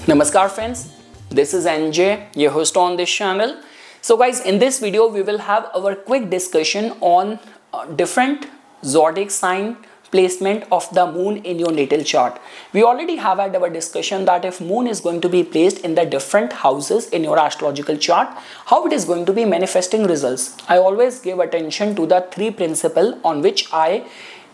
Namaskar friends, this is NJ, your host on this channel. So guys, in this video we will have our quick discussion on different zodiac sign placement of the moon in your natal chart. We already have had our discussion that if moon is going to be placed in the different houses in your astrological chart, how it is going to be manifesting results. I always give attention to the three principles on which I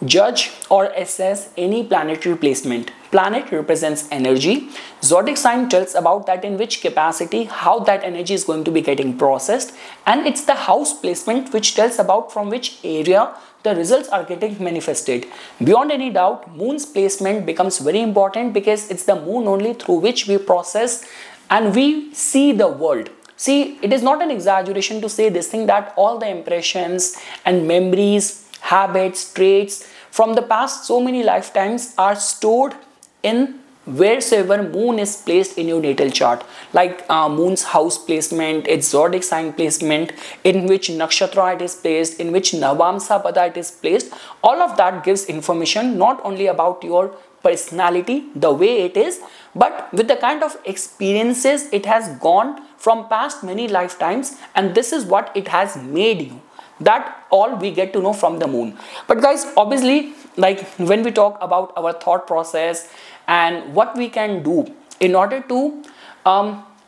judge or assess any planetary placement. Planet represents energy. Zodiac sign tells about that in which capacity, how that energy is going to be getting processed, and it's the house placement which tells about from which area the results are getting manifested. Beyond any doubt, moon's placement becomes very important because it's the moon only through which we process and we see the world. See, it is not an exaggeration to say this thing that all the impressions and memories, habits, traits from the past so many lifetimes are stored in wheresoever moon is placed in your natal chart, like moon's house placement, its zodiac sign placement, in which nakshatra it is placed, in which navamsa pada it is placed. All of that gives information not only about your personality, the way it is, but with the kind of experiences it has gone from past many lifetimes, and this is what it has made you. That all we get to know from the moon. But guys, obviously, like when we talk about our thought process and what we can do in order to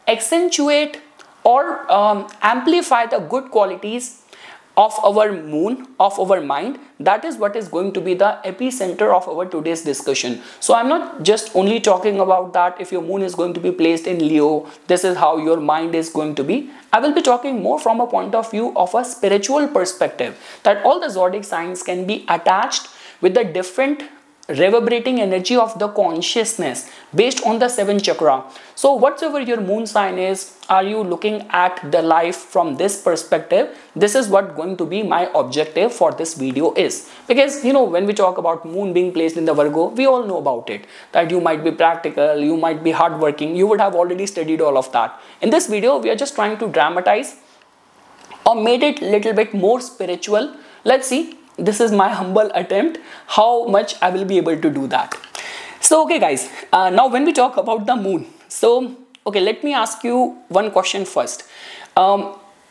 accentuate or amplify the good qualities of our moon, of our mind, that is what is going to be the epicenter of our today's discussion. So I'm not just only talking about that if your moon is going to be placed in Leo, this is how your mind is going to be. I will be talking more from a point of view of a spiritual perspective, that all the zodiac signs can be attached with the different reverberating energy of the consciousness based on the 7th chakra. So whatsoever your moon sign is, are you looking at the life from this perspective? This is what going to be my objective for this video is. Because you know, when we talk about moon being placed in the Virgo, we all know about it, that you might be practical, you might be hardworking, you would have already studied all of that. In this video we are just trying to dramatize or made it a little bit more spiritual. Let's see. This is my humble attempt, how much I will be able to do that. So okay guys, now when we talk about the moon, so okay, let me ask you one question first.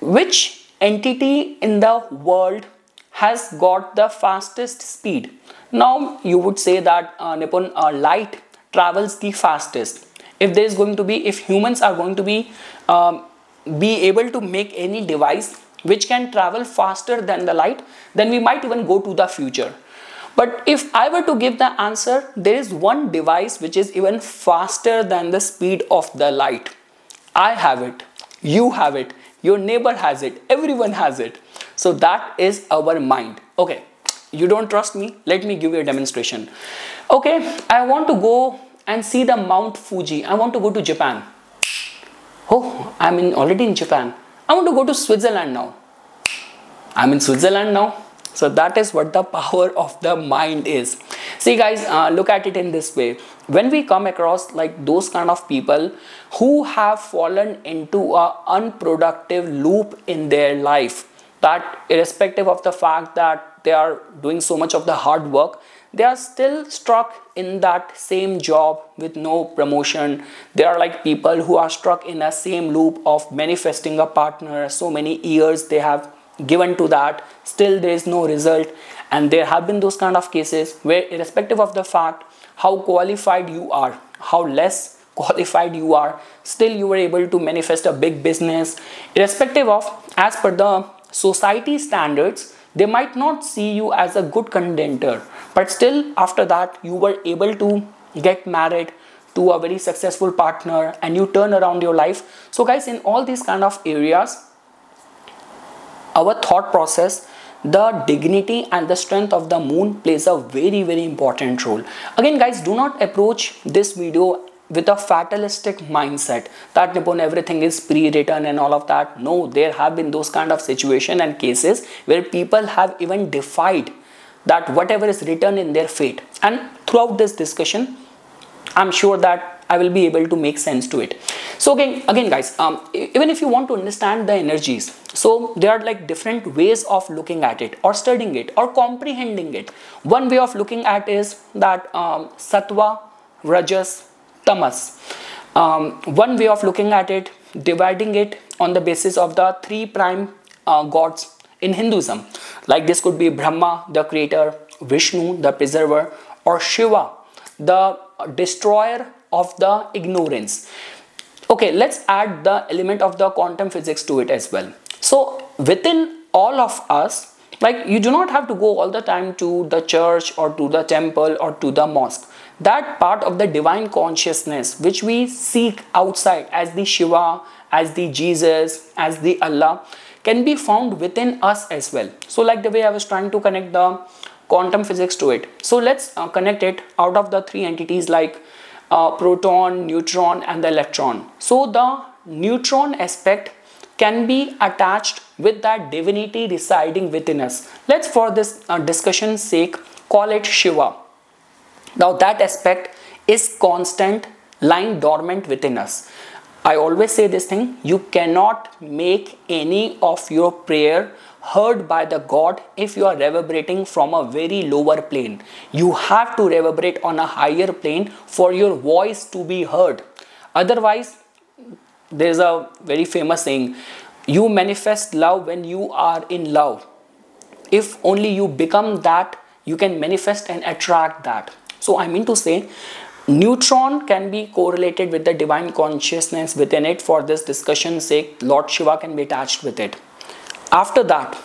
Which entity in the world has got the fastest speed? Now you would say that Nippon light travels the fastest. If there is going to be, if humans are going to be able to make any device which can travel faster than the light, then we might even go to the future. But if I were to give the answer, there is one device which is even faster than the speed of the light. I have it, you have it, your neighbor has it, everyone has it. So that is our mind. Okay, you don't trust me? Let me give you a demonstration. Okay, I want to go and see the Mount Fuji. I want to go to Japan. Oh, I'm already in Japan. I want to go to Switzerland now. I'm in Switzerland now. So that is what the power of the mind is. See guys, look at it in this way. When we come across like those kind of people who have fallen into an unproductive loop in their life, that irrespective of the fact that they are doing so much of the hard work, they are still stuck in that same job with no promotion. They are like people who are stuck in a same loop of manifesting a partner. So many years they have given to that, still there is no result. And there have been those kind of cases where irrespective of the fact how qualified you are, how less qualified you are, still you were able to manifest a big business. Irrespective of, as per the society standards, they might not see you as a good contender, but still after that you were able to get married to a very successful partner and you turn around your life. So guys, in all these kind of areas, our thought process, the dignity and the strength of the moon plays a very, very important role. Again guys, do not approach this video with a fatalistic mindset that Nippon everything is pre-written and all of that. No, there have been those kind of situation and cases where people have even defied that whatever is written in their fate. And throughout this discussion, I'm sure that I will be able to make sense to it. So again guys, even if you want to understand the energies, so there are like different ways of looking at it or studying it or comprehending it. One way of looking at is that sattva, rajas, tamas. One way of looking at it, dividing it on the basis of the three prime gods in Hinduism. Like this could be Brahma, the creator, Vishnu, the preserver, or Shiva, the destroyer of the ignorance. Okay, let's add the element of the quantum physics to it as well. So within all of us, like you do not have to go all the time to the church or to the temple or to the mosque. That part of the divine consciousness which we seek outside as the Shiva, as the Jesus, as the Allah, can be found within us as well. So like the way I was trying to connect the quantum physics to it. So let's connect it out of the three entities like proton, neutron and the electron. So the neutron aspect can be attached with that divinity residing within us. Let's for this discussion's sake call it Shiva. Now that aspect is constant, lying dormant within us. I always say this thing, you cannot make any of your prayer heard by the God if you are reverberating from a very lower plane. You have to reverberate on a higher plane for your voice to be heard. Otherwise, there's a very famous saying, you manifest love when you are in love. If only you become that, you can manifest and attract that. So I mean to say, neutron can be correlated with the divine consciousness within it. For this discussion's sake, Lord Shiva can be attached with it. After that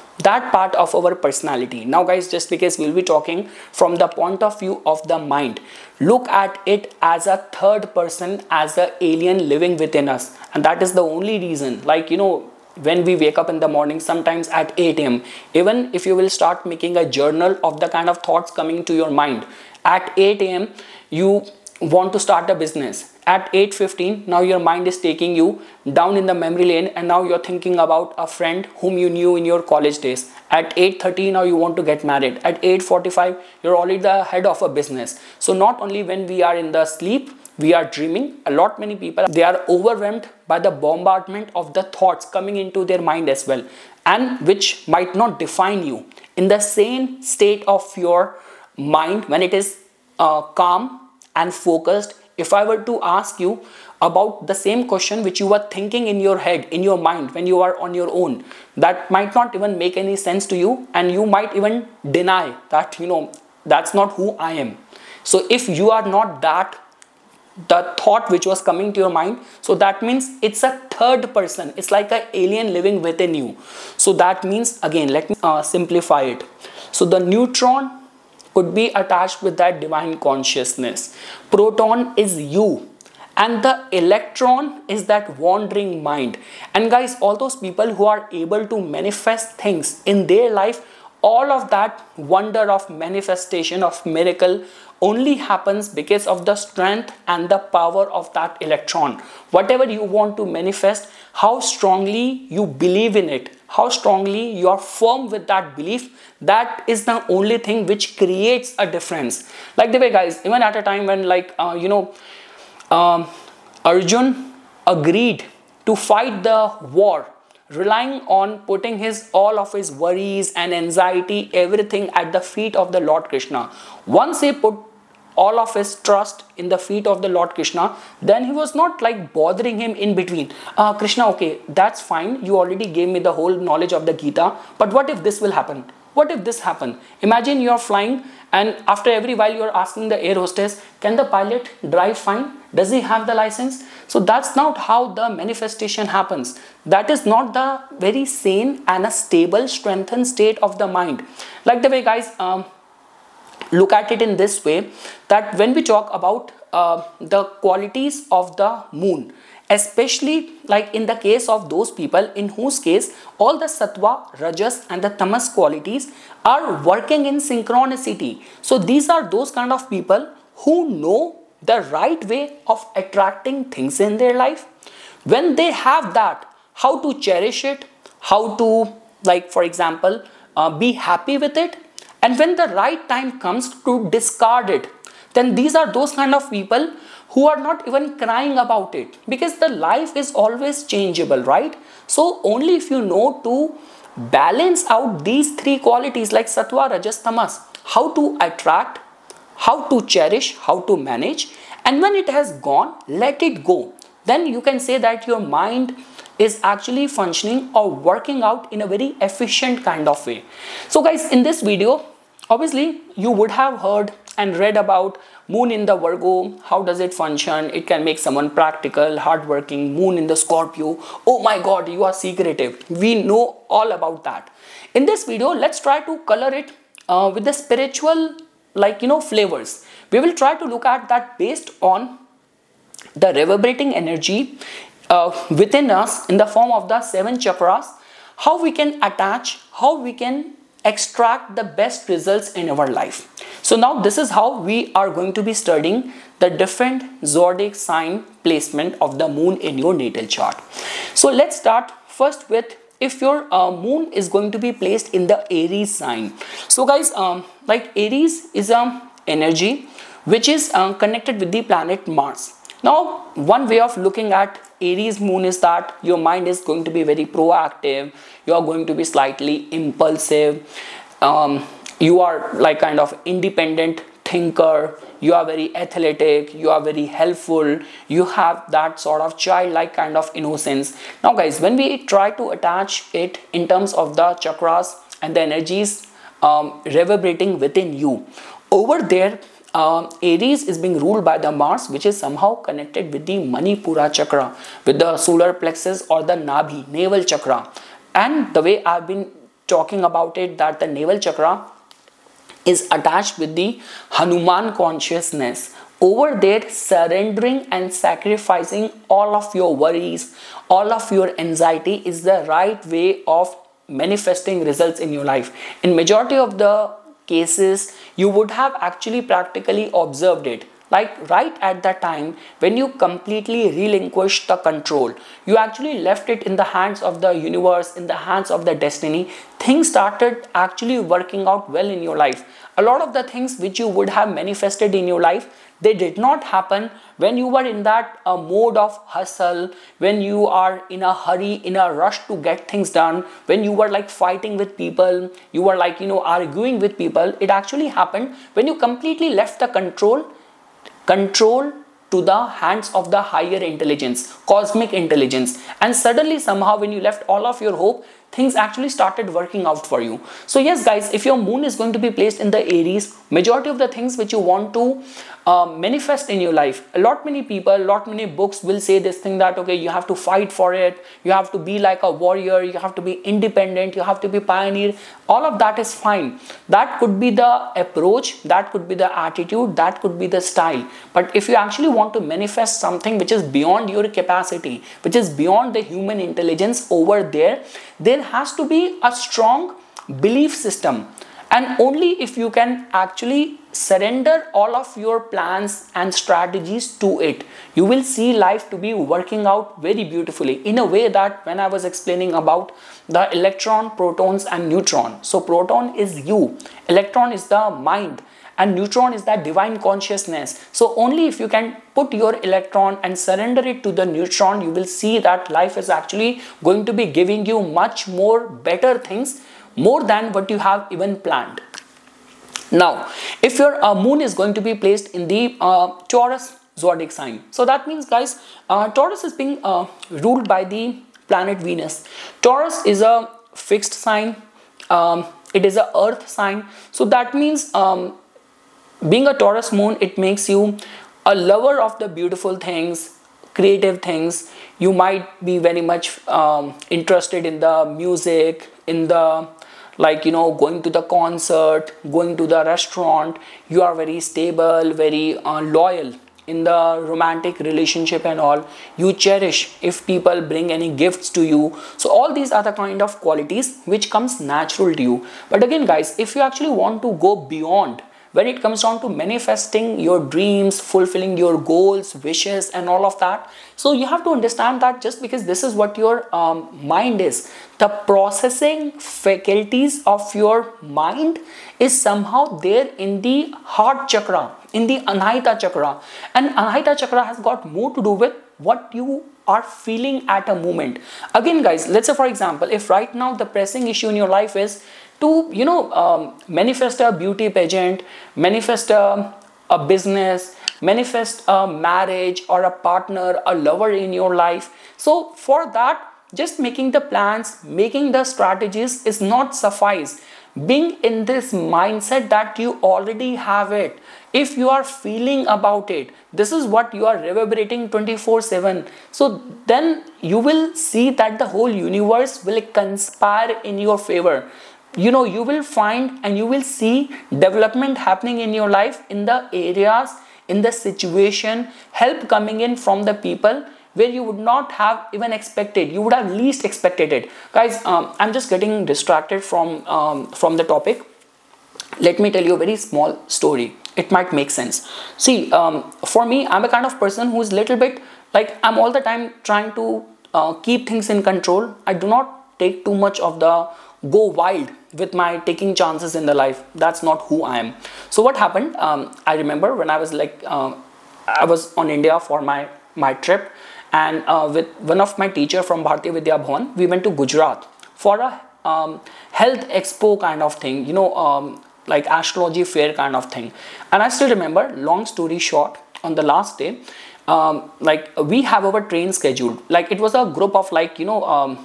part of our personality. Now guys, just because we'll be talking from the point of view of the mind, look at it as a third person, as an alien living within us. And that is the only reason, like, you know, when we wake up in the morning, sometimes at 8 AM, even if you will start making a journal of the kind of thoughts coming to your mind, at 8 AM, you want to start a business. At 8:15, now your mind is taking you down in the memory lane and now you're thinking about a friend whom you knew in your college days. At 8:30, now you want to get married. At 8:45, you're already the head of a business. So not only when we are in the sleep, we are dreaming. Many people, they are overwhelmed by the bombardment of the thoughts coming into their mind as well, and which might not define you. In the same state of your mind, when it is calm and focused, if I were to ask you about the same question which you were thinking in your head, in your mind, when you are on your own, that might not even make any sense to you, and you might even deny that, you know, that's not who I am. So if you are not that, the thought which was coming to your mind, so that means it's a third person. It's like an alien living within you. So that means, again, let me simplify it. So the neutron could be attached with that divine consciousness. Proton is you, and the electron is that wandering mind. And guys, all those people who are able to manifest things in their life, all of that wonder of manifestation, of miracle, only happens because of the strength and the power of that electron. Whatever you want to manifest, how strongly you believe in it, how strongly you are firm with that belief, that is the only thing which creates a difference. Like the way, guys, even at a time when, like, Arjun agreed to fight the war, relying on putting all of his worries and anxiety, everything at the feet of the Lord Krishna. Once he put all of his trust in the feet of the Lord Krishna, then he was not like bothering him in between. Krishna, okay, that's fine. You already gave me the whole knowledge of the Gita, but what if this will happen? What if this happen? Imagine you're flying and after every while you're asking the air hostess, can the pilot drive fine? Does he have the license? So that's not how the manifestation happens. That is not the very sane and a stable, strengthened state of the mind. Like the way, guys, look at it in this way, that when we talk about the qualities of the moon, especially like in the case of those people in whose case all the sattva, rajas and the tamas qualities are working in synchronicity. So these are those kind of people who know the right way of attracting things in their life. When they have that, how to cherish it, how to, like, for example, be happy with it, and when the right time comes to discard it, then these are those kind of people who are not even crying about it, because the life is always changeable, right? So only if you know to balance out these three qualities like sattva, rajas, tamas, how to attract, how to cherish, how to manage, and when it has gone, let it go. then you can say that your mind is actually functioning or working out in a very efficient kind of way. So guys, in this video, obviously you would have heard and read about moon in the Virgo. How does it function? It can make someone practical, hardworking. Moon in the Scorpio. Oh my God, you are secretive. We know all about that. In this video, let's try to color it with the spiritual, flavors. We will try to look at that based on the reverberating energy within us in the form of the 7 chakras, how we can attach, how we can extract the best results in our life. So now this is how we are going to be studying the different zodiac sign placement of the moon in your natal chart. So let's start first with if your moon is going to be placed in the Aries sign. So guys, Aries is energy which is connected with the planet Mars. Now, one way of looking at Aries moon is that your mind is going to be very proactive. You are going to be slightly impulsive. You are like kind of independent thinker. You are very athletic. You are very helpful. You have that sort of childlike kind of innocence. Now guys, when we try to attach it in terms of the chakras and the energies reverberating within you, over there, Aries is being ruled by the Mars, which is somehow connected with the Manipura chakra, with the solar plexus or the Nabhi, navel chakra. And the way I've been talking about it, that the navel chakra is attached with the Hanuman consciousness. Over there, surrendering and sacrificing all of your worries, all of your anxiety is the right way of manifesting results in your life. In majority of the cases, you would have actually practically observed it. Like right at that time when you completely relinquished the control, you actually left it in the hands of the universe, in the hands of the destiny, things started actually working out well in your life. A lot of the things which you would have manifested in your life, they did not happen when you were in that mode of hustle, when you are in a hurry, in a rush to get things done, when you were like fighting with people, you were like, arguing with people. It actually happened when you completely left the control to the hands of the higher intelligence, cosmic intelligence, and suddenly somehow when you left all of your hope, things actually started working out for you. So yes guys, if your moon is going to be placed in the Aries, majority of the things which you want to manifest in your life, many books will say this thing that okay, you have to fight for it, you have to be like a warrior, you have to be independent, you have to be pioneer. All of that is fine. That could be the approach, that could be the attitude, that could be the style. But if you actually want to manifest something which is beyond your capacity, which is beyond the human intelligence, over there has to be a strong belief system. And only if you can actually surrender all of your plans and strategies to it, you will see life to be working out very beautifully, in a way that when I was explaining about the electron, protons and neutron. So proton is you, electron is the mind, and neutron is that divine consciousness. So only if you can put your electron and surrender it to the neutron, you will see that life is actually going to be giving you much more better things, more than what you have even planned. Now, if your moon is going to be placed in the Taurus zodiac sign, so that means guys, Taurus is being ruled by the planet Venus. Taurus is a fixed sign, it is a earth sign. So that means being a Taurus moon, it makes you a lover of the beautiful things, creative things. You might be very much interested in the music, in the going to the concert, going to the restaurant. You are very stable, very loyal in the romantic relationship and all. You cherish if people bring any gifts to you. So all these are the kind of qualities which comes natural to you. But again guys, if you actually want to go beyond, when it comes down to manifesting your dreams, fulfilling your goals, wishes and all of that, so you have to understand that just because this is what your mind is, the processing faculties of your mind is somehow there in the heart chakra, in the Anahita chakra. And Anahita chakra has got more to do with what you are feeling at a moment. Again guys, let's say for example, if right now the pressing issue in your life is to manifest a beauty pageant, manifest a business, manifest a marriage or a partner, a lover in your life. So for that, just making the plans, making the strategies is not suffice. Being in this mindset that you already have it, if you are feeling about it, this is what you are reverberating 24/7. So then you will see that the whole universe will conspire in your favor. You know, you will find and you will see development happening in your life, in the areas, in the situation, help coming in from the people where you would not have even expected, you would have least expected it. Guys, I'm just getting distracted from the topic. Let me tell you a very small story, it might make sense. See, for me, I'm a kind of person who is little bit like, I'm all the time trying to keep things in control. I do not take too much of the go wild with my taking chances in the life. That's not who I am. So what happened, I remember when I was like, I was on India for my trip, and with one of my teacher from Bharatiya Vidya Bhavan, we went to Gujarat for a health expo kind of thing, you know, like astrology fair kind of thing. And I still remember, long story short, on the last day, like we have our train scheduled, like it was a group of like, you know,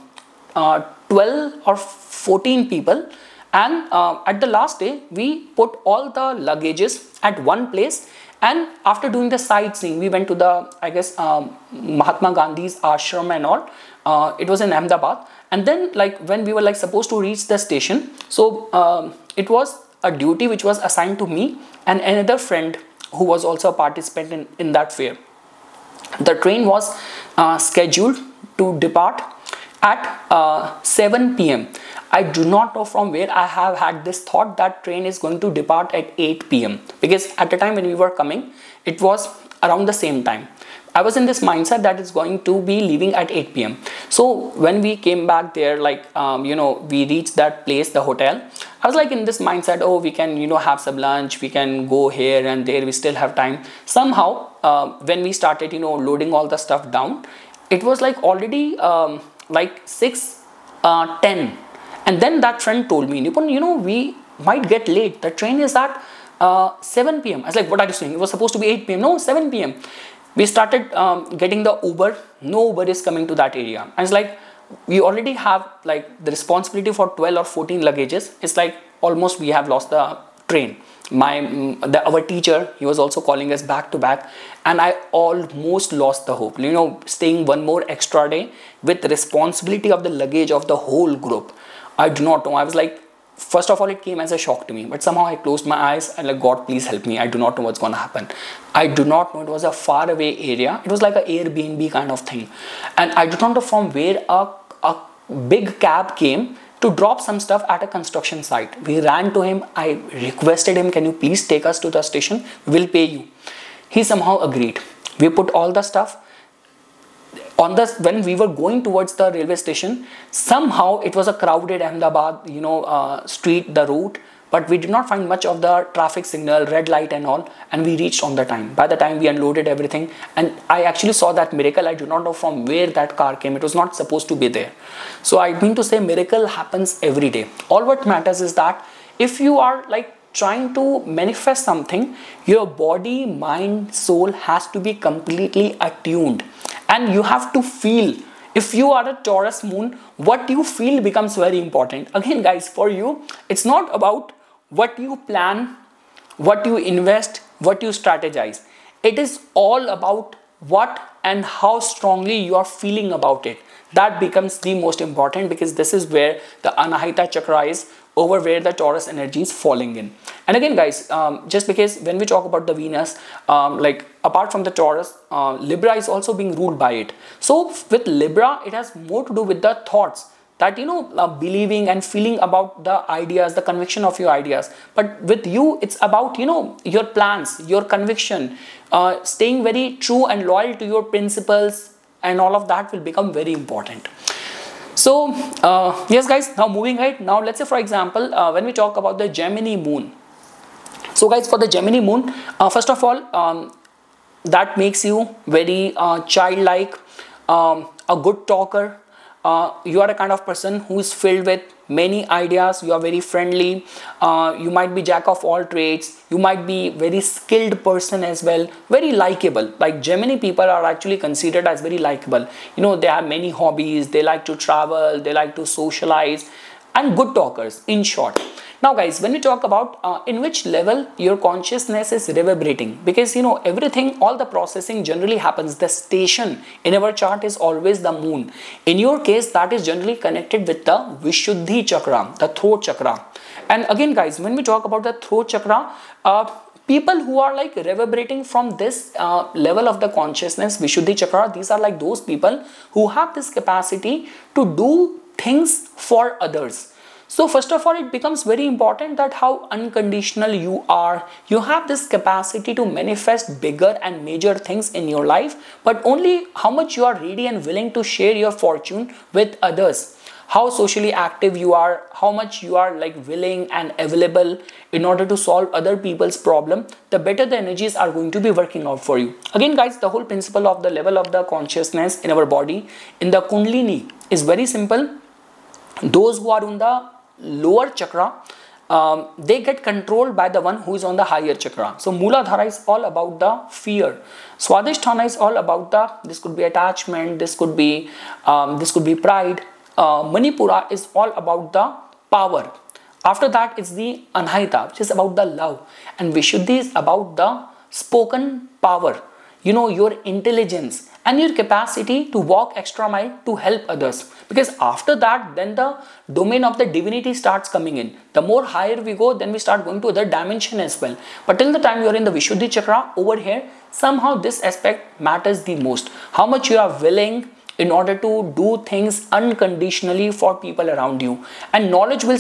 12 or 14 people, and at the last day we put all the luggages at one place, and after doing the sightseeing we went to the, I guess, Mahatma Gandhi's ashram and all. It was in Ahmedabad, and then like when we were like supposed to reach the station, so it was a duty which was assigned to me and another friend who was also a participant in that fair. The train was scheduled to depart at 7 p.m. I do not know from where I have had this thought that train is going to depart at 8 p.m. because at the time when we were coming, it was around the same time. I was in this mindset that it's going to be leaving at 8 p.m. So when we came back there, like, you know, we reached that place, the hotel, I was like in this mindset, oh, we can, you know, have some lunch, we can go here and there, we still have time. Somehow, when we started, you know, loading all the stuff down, it was like already like 6:10. And then that friend told me, Nipun, you know, we might get late. The train is at 7 p.m. I was like, what are you saying? It was supposed to be 8 p.m. No, 7 p.m. We started getting the Uber. No Uber is coming to that area. And it's like, we already have like the responsibility for 12 or 14 luggages. It's like almost we have lost the train. Our teacher, he was also calling us back to back, and I almost lost the hope, you know, staying one more extra day with the responsibility of the luggage of the whole group. I do not know. I was like, first of all, it came as a shock to me, but somehow I closed my eyes and like, God, please help me. I do not know what's going to happen. I do not know. It was a far away area. It was like an Airbnb kind of thing, and I do not know from where a big cab came to drop some stuff at a construction site. We ran to him. I requested him, can you please take us to the station? We'll pay you. He somehow agreed. We put all the stuff. When we were going towards the railway station, somehow it was a crowded Ahmedabad, you know, street, the route, but we did not find much of the traffic signal, red light and all, and we reached on the time. By the time we unloaded everything, and I actually saw that miracle. I do not know from where that car came. It was not supposed to be there. So I mean to say, miracle happens every day. All what matters is that if you are like trying to manifest something, your body, mind, soul has to be completely attuned, and you have to feel. If you are a Taurus moon, what you feel becomes very important. Again, guys, for you, it's not about what you plan, what you invest, what you strategize. It is all about what and how strongly you are feeling about it. That becomes the most important, because this is where the Anahita chakra is, over where the Taurus energy is falling in. And again, guys, just because when we talk about the Venus, like apart from the Taurus, Libra is also being ruled by it. So with Libra, it has more to do with the thoughts, that, you know, believing and feeling about the ideas, the conviction of your ideas. But with you, it's about, you know, your plans, your conviction, staying very true and loyal to your principles, and all of that will become very important. So yes, guys, now moving ahead. Now let's say, for example, when we talk about the Gemini moon. So guys, for the Gemini moon, first of all, that makes you very childlike, a good talker. You are a kind of person who is filled with many ideas, you are very friendly, you might be jack of all trades, you might be very skilled person as well, very likable. Like Gemini people are actually considered as very likable. You know, they have many hobbies, they like to travel, they like to socialize, and good talkers, in short. Now guys, when we talk about in which level your consciousness is reverberating, because you know everything, all the processing generally happens, the station in our chart is always the moon. In your case, that is generally connected with the Vishuddhi chakra, the throat chakra. And again guys, when we talk about the throat chakra, people who are like reverberating from this level of the consciousness, Vishuddhi chakra, these are like those people who have this capacity to do things for others. So first of all, it becomes very important that how unconditional you are. You have this capacity to manifest bigger and major things in your life, but only how much you are ready and willing to share your fortune with others. How socially active you are, how much you are like willing and available in order to solve other people's problem, the better the energies are going to be working out for you. Again guys, the whole principle of the level of the consciousness in our body, in the Kundalini, is very simple. Those who are on the lower chakra, they get controlled by the one who is on the higher chakra. So Mooladhara is all about the fear. Swadhisthana is all about the, this could be attachment, this could be pride. Manipura is all about the power. After that, it's the Anahita, which is about the love. And Vishuddhi is about the spoken power. You know, your intelligence and your capacity to walk extra mile to help others. Because after that, then the domain of the divinity starts coming in. The more higher we go, then we start going to other dimension as well. But till the time you are in the Vishuddhi chakra, over here, somehow this aspect matters the most. How much you are willing in order to do things unconditionally for people around you. And knowledge will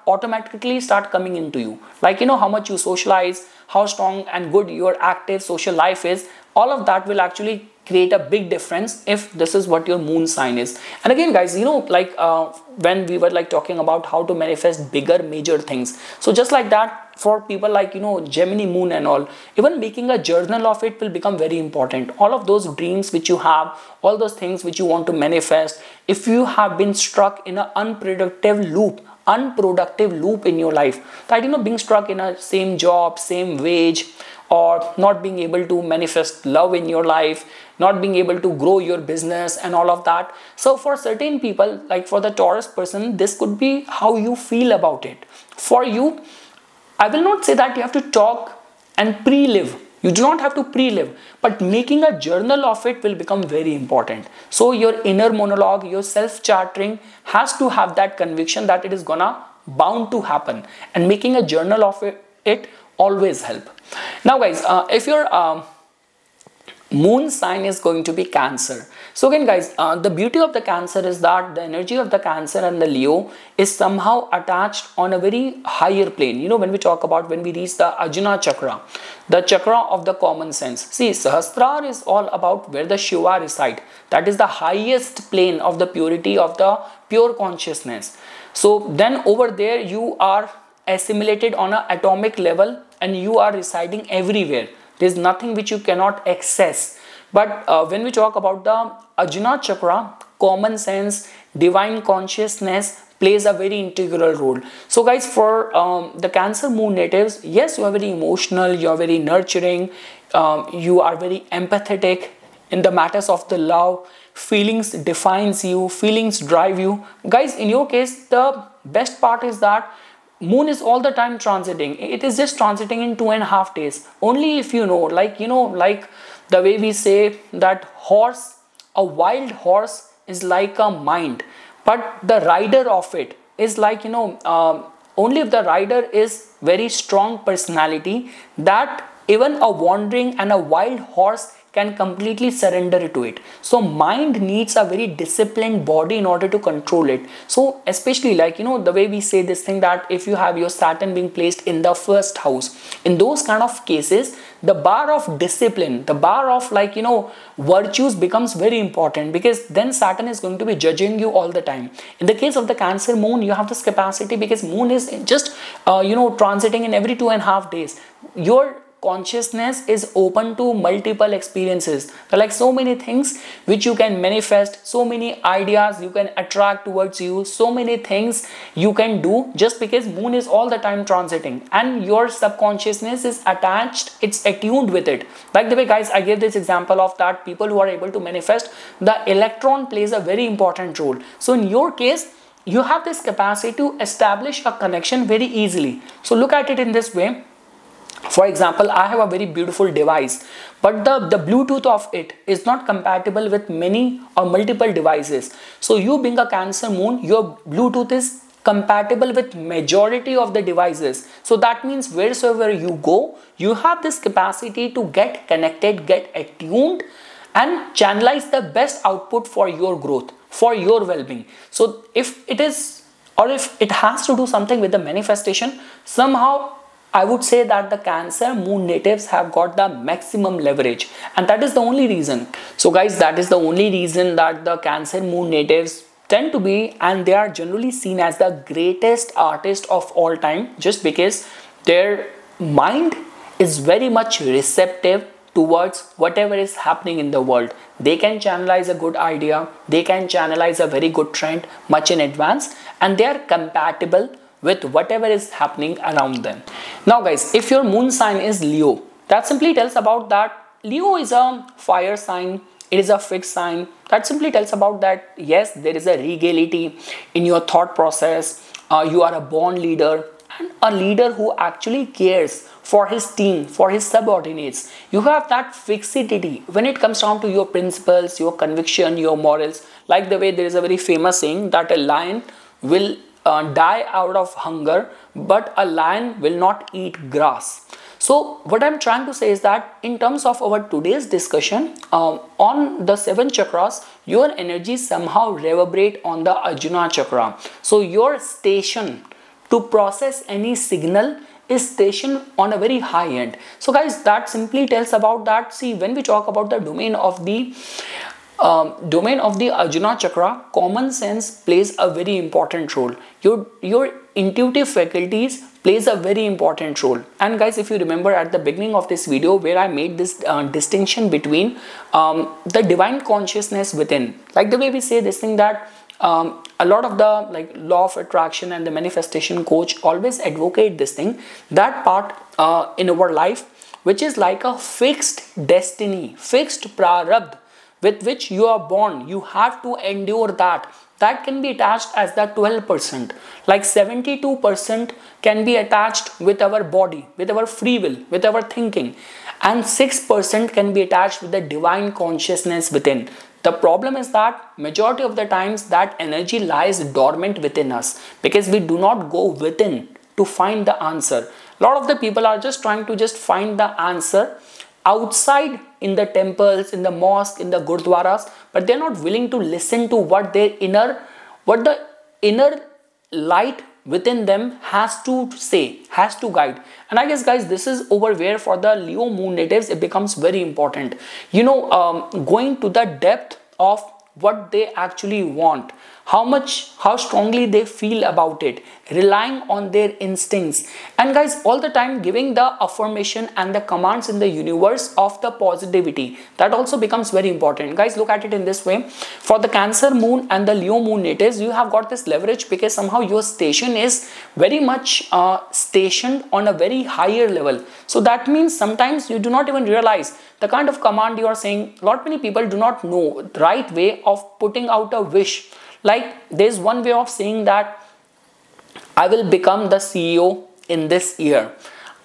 automatically start coming into you. Like, you know, how much you socialize, how strong and good your active social life is. All of that will actually create a big difference if this is what your moon sign is. And again guys, you know, like when we were like talking about how to manifest bigger major things, so just like that, for people like, you know, Gemini moon and all, even making a journal of it will become very important. All of those dreams which you have, all those things which you want to manifest, if you have been struck in an unproductive loop in your life, that, you know, being stuck in a same job, same wage, or not being able to manifest love in your life, not being able to grow your business and all of that. So for certain people, like for the Taurus person, this could be how you feel about it. For you, I will not say that you have to talk and pre-live. You do not have to pre-live, but making a journal of it will become very important. So your inner monologue, your self-chartering has to have that conviction that it is gonna bound to happen, and making a journal of it always help. Now guys, if your moon sign is going to be Cancer. So again guys, the beauty of the Cancer is that the energy of the Cancer and the Leo is somehow attached on a very higher plane. You know, when we talk about, when we reach the Ajna chakra, the chakra of the common sense. See, Sahasrara is all about where the Shiva reside. That is the highest plane of the purity of the pure consciousness. So then over there you are assimilated on an atomic level and you are residing everywhere. There is nothing which you cannot access. But when we talk about the Ajna chakra, common sense, divine consciousness plays a very integral role. So guys, for the Cancer moon natives, yes, you are very emotional, you are very nurturing, you are very empathetic in the matters of the love. Feelings defines you, feelings drive you. Guys, in your case, the best part is that moon is all the time transiting. It is just transiting in 2.5 days. Only if you know, like, you know, like the way we say that horse, a wild horse is like a mind, but the rider of it is like, you know, only if the rider is very strong personality, that even a wandering and a wild horse can completely surrender to it. So mind needs a very disciplined body in order to control it. So especially, like, you know, the way we say this thing, that if you have your Saturn being placed in the first house, in those kind of cases, the bar of discipline, the bar of, like, you know, virtues becomes very important, because then Saturn is going to be judging you all the time. In the case of the Cancer moon, you have this capacity because moon is just you know, transiting in every 2.5 days. Your consciousness is open to multiple experiences. There are like so many things which you can manifest, so many ideas you can attract towards you, so many things you can do just because moon is all the time transiting and your subconsciousness is attached, it's attuned with it. Like the way guys I gave this example of that people who are able to manifest, the electron plays a very important role. So in your case, you have this capacity to establish a connection very easily. So look at it in this way. For example, I have a very beautiful device, but the Bluetooth of it is not compatible with many or multiple devices. So you being a Cancer moon, your Bluetooth is compatible with majority of the devices. So that means wheresoever you go, you have this capacity to get connected, get attuned and channelize the best output for your growth, for your well-being. So if it is, or if it has to do something with the manifestation, somehow I would say that the Cancer moon natives have got the maximum leverage, and that is the only reason. So guys, that is the only reason that the Cancer moon natives tend to be, and they are generally seen as the greatest artist of all time, just because their mind is very much receptive towards whatever is happening in the world. They can channelize a good idea, they can channelize a very good trend much in advance, and they are compatible with whatever is happening around them. Now guys, if your moon sign is Leo, that simply tells about that Leo is a fire sign, it is a fixed sign. That simply tells about that yes, there is a regality in your thought process, you are a born leader and a leader who actually cares for his team, for his subordinates. You have that fixity when it comes down to your principles, your conviction, your morals. Like the way there is a very famous saying that a lion will die out of hunger, but a lion will not eat grass. So what I'm trying to say is that in terms of our today's discussion on the 7 chakras, your energy somehow reverberate on the Ajna chakra. So your station to process any signal is stationed on a very high end. So guys, that simply tells about that. See, when we talk about the domain of the Ajna chakra, common sense plays a very important role. Your intuitive faculties plays a very important role. And guys, if you remember at the beginning of this video where I made this distinction between the divine consciousness within, like the way we say this thing that a lot of the like law of attraction and the manifestation coach always advocate this thing, that part in our life which is like a fixed destiny, fixed prarabdha with which you are born, you have to endure that. That can be attached as the 12%. Like 72% can be attached with our body, with our free will, with our thinking, and 6% can be attached with the divine consciousness within. The problem is that majority of the times that energy lies dormant within us because we do not go within to find the answer. A lot of the people are just trying to just find the answer outside in the temples, in the mosque, in the gurdwaras, but they're not willing to listen to what the inner light within them has to say, has to guide. And I guess guys, this is over where for the Leo moon natives it becomes very important, you know, going to the depth of what they actually want, how strongly they feel about it, relying on their instincts, and guys, all the time giving the affirmation and the commands in the universe of the positivity. That also becomes very important. Guys, look at it in this way. For the Cancer moon and the Leo moon natives, you have got this leverage because somehow your station is very much stationed on a very higher level. So that means sometimes you do not even realize the kind of command you are saying. Lot many people do not know the right way of putting out a wish. Like there's one way of saying that I will become the CEO in this year,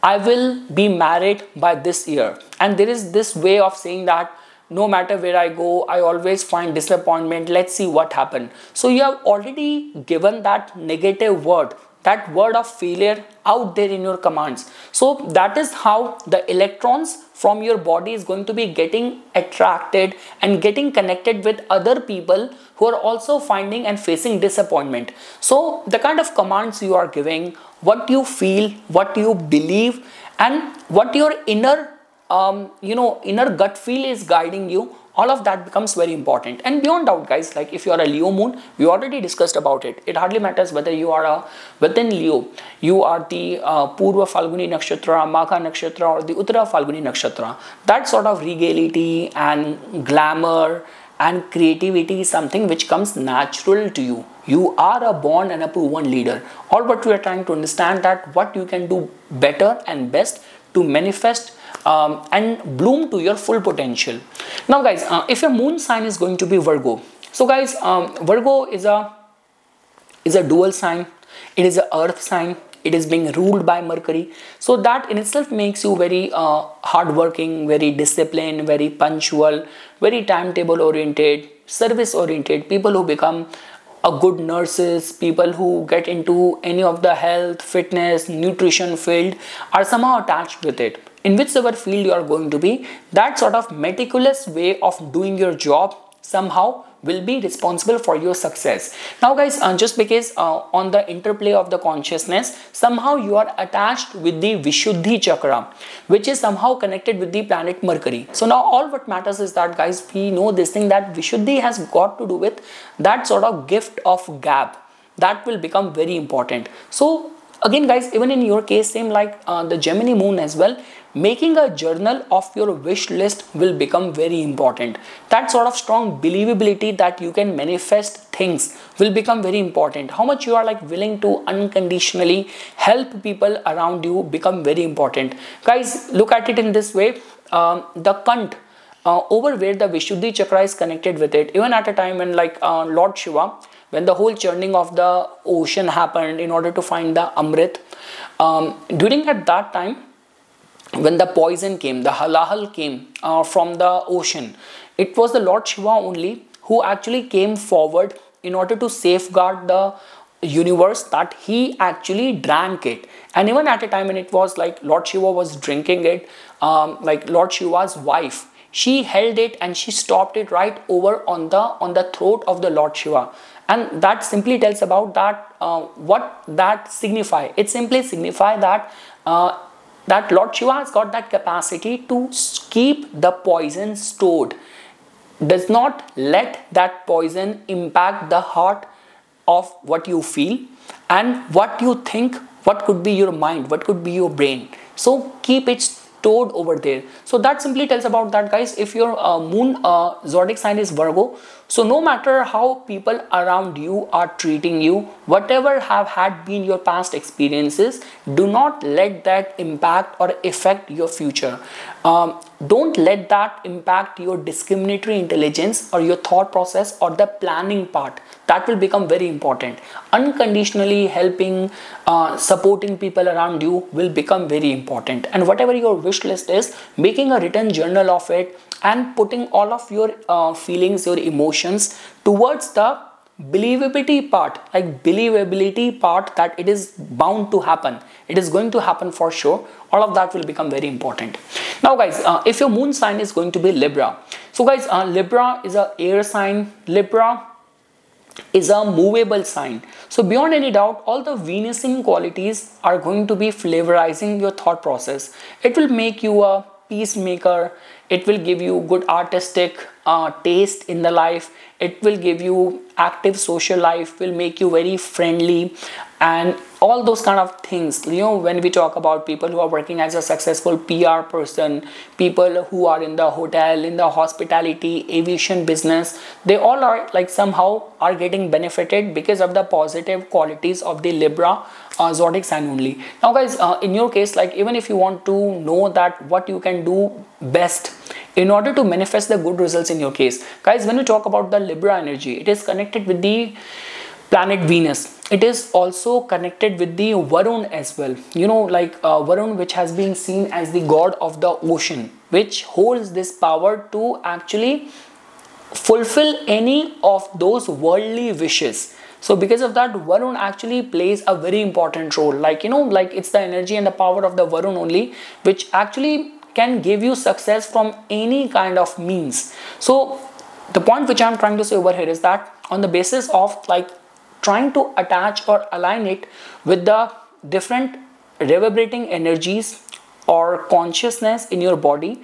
I will be married by this year, and there is this way of saying that no matter where I go, I always find disappointment, let's see what happened. So you have already given that negative word, that word of failure out there in your commands. So that is how the electrons from your body is going to be getting attracted and getting connected with other people who are also finding and facing disappointment. So the kind of commands you are giving, what you feel, what you believe, and what your inner inner gut feel is guiding you, all of that becomes very important. And beyond doubt guys, like if you are a Leo moon, we already discussed about it. It hardly matters whether you are within Leo, you are the Purva Falguni Nakshatra, Magha Nakshatra or the Uttara Falguni Nakshatra. That sort of regality and glamour and creativity is something which comes natural to you. You are a born and a proven leader. All what we are trying to understand that what you can do better and best to manifest and bloom to your full potential. Now guys, if your moon sign is going to be Virgo, so guys, Virgo is a dual sign. It is a earth sign. It is being ruled by Mercury. So that in itself makes you very hardworking, very disciplined, very punctual, very timetable oriented, service oriented, people who become a good nurses, people who get into any of the health, fitness, nutrition field are somehow attached with it. In whichever field you are going to be, that sort of meticulous way of doing your job somehow will be responsible for your success. Now guys, just because on the interplay of the consciousness, somehow you are attached with the Vishuddhi chakra, which is somehow connected with the planet Mercury. So now all what matters is that guys, we know this thing that Vishuddhi has got to do with that sort of gift of gab that will become very important. So again guys, even in your case, same like the Gemini moon as well, making a journal of your wish list will become very important. That sort of strong believability that you can manifest things will become very important. How much you are like willing to unconditionally help people around you become very important. Guys, look at it in this way. The Kant, over where the Vishuddhi chakra is connected with it, even at a time when like Lord Shiva, when the whole churning of the ocean happened in order to find the Amrit, during at that time, when the poison came, the halahal came from the ocean, it was the Lord Shiva only who actually came forward in order to safeguard the universe, that he actually drank it. And even at a time when it was like Lord Shiva was drinking it, like Lord Shiva's wife, she held it and she stopped it right over on the throat of the Lord Shiva. And that simply tells about that what that signify. It simply signify that that Lord Shiva has got that capacity to keep the poison stored, does not let that poison impact the heart of what you feel and what you think, what could be your mind, what could be your brain. So keep it stored over there. So that simply tells about that guys. If your moon zodiac sign is Virgo, so no matter how people around you are treating you, whatever have had been your past experiences, do not let that impact or affect your future. Don't let that impact your discriminatory intelligence or your thought process or the planning part. That will become very important. Unconditionally helping, supporting people around you will become very important. And whatever your wish list is, making a written journal of it and putting all of your feelings, your emotions towards the believability part, like believability part that it is bound to happen, it is going to happen for sure. All of that will become very important. Now guys, if your moon sign is going to be Libra, so guys, Libra is a air sign. Libra is a movable sign. So beyond any doubt, all the Venusian qualities are going to be flavorizing your thought process. It will make you a peacemaker. It will give you good artistic taste in the life. It will give you active social life, will make you very friendly, and all those kind of things. You know, when we talk about people who are working as a successful PR person, people who are in the hotel, in the hospitality, aviation business, they all are like somehow are getting benefited because of the positive qualities of the Libra zodiac sign only. Now guys, in your case, like even if you want to know that what you can do best in order to manifest the good results in your case, guys, when you talk about the Libra energy, it is connected with the planet Venus. It is also connected with the Varun as well. You know, like Varun, which has been seen as the god of the ocean, which holds this power to actually fulfill any of those worldly wishes. So because of that, Varun actually plays a very important role. Like, you know, like it's the energy and the power of the Varun only, which actually can give you success from any kind of means. So the point which I'm trying to say over here is that on the basis of like trying to attach or align it with the different reverberating energies or consciousness in your body,